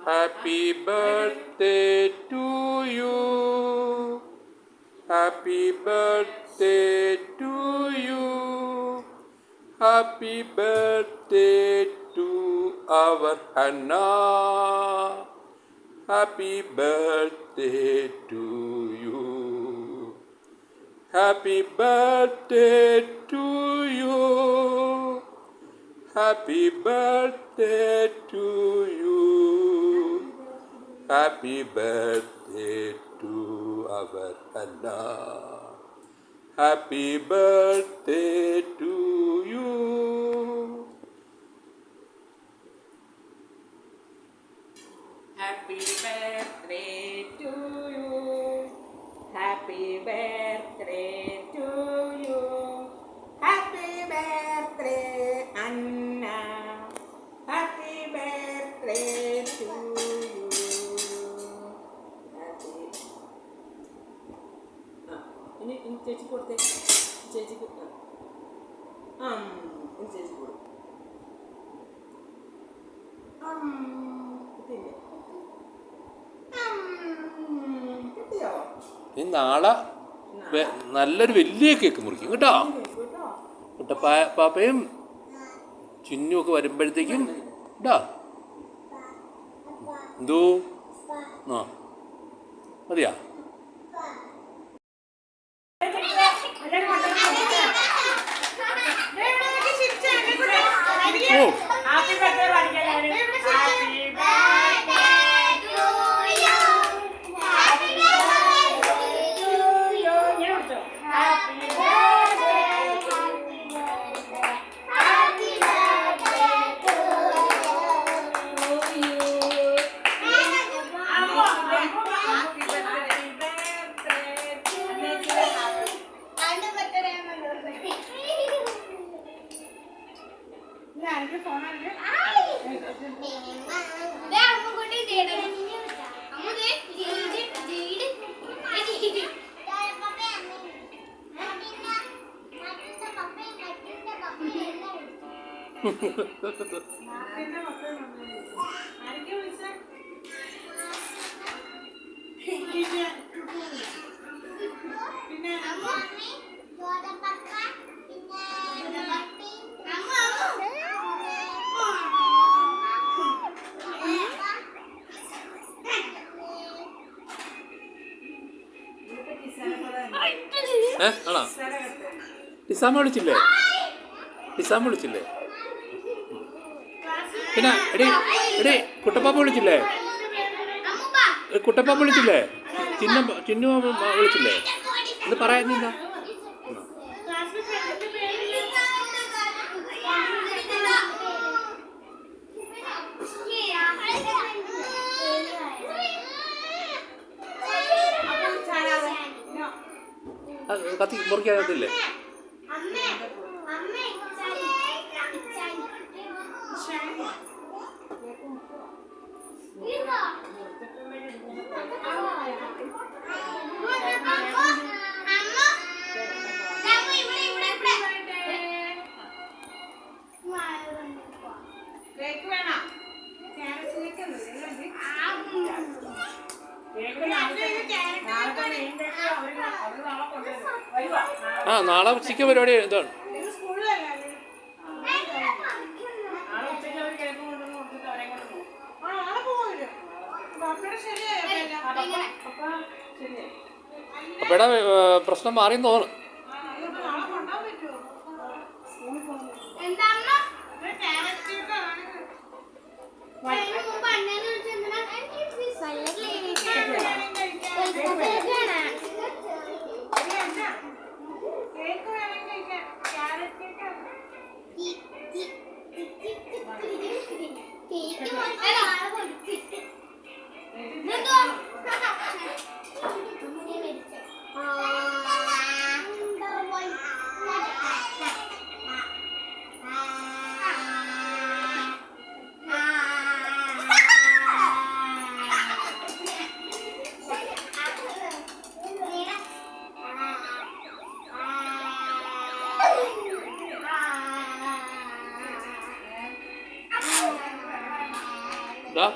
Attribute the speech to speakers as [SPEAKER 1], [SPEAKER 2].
[SPEAKER 1] Happy birthday to you. Happy birthday to you. Happy birthday to our Hannah. Happy birthday to you. Happy birthday to you. Happy birthday to you. Happy birthday to our Hannah. Happy birthday to you.
[SPEAKER 2] Happy birthday to you. Happy birthday to you. Happy birthday, Anna. Happy birthday to you. Happy. ഇനി ചേച്ചി കൊടുത്തേ. ചേച്ചിക്ക് ഇനി ചേച്ചി കൊടുക്കും.
[SPEAKER 1] നീ നാളെ നല്ലൊരു വലിയ കേക്ക് മുറിക്കും കേട്ടോ. പാപ്പയും ചിന്നും ഒക്കെ വരുമ്പോഴത്തേക്കും കേട്ടോ. എന്തോ ആ മതിയാ. ഓ ആണോ ലിസാമ്മ വിളിച്ചില്ലേ? ലിസാമ്മ വിളിച്ചില്ലേ? പിന്നെ എടേ എടേ കുട്ടപ്പാപ്പ വിളിച്ചില്ലേ? കുട്ടപ്പാപ്പ വിളിച്ചില്ലേ? ചിന്നു വിളിച്ചില്ലേ? എന്ന് പറയാനില്ല. കത്തി മുറിക്കാതില്ലേ? ആ നാളെ ഉച്ചയ്ക്ക് പരിപാടി എന്താണ്? അപ്പയുടെ പ്രശ്നം മാറിയെന്ന് തോന്നുന്നു. ഇതാ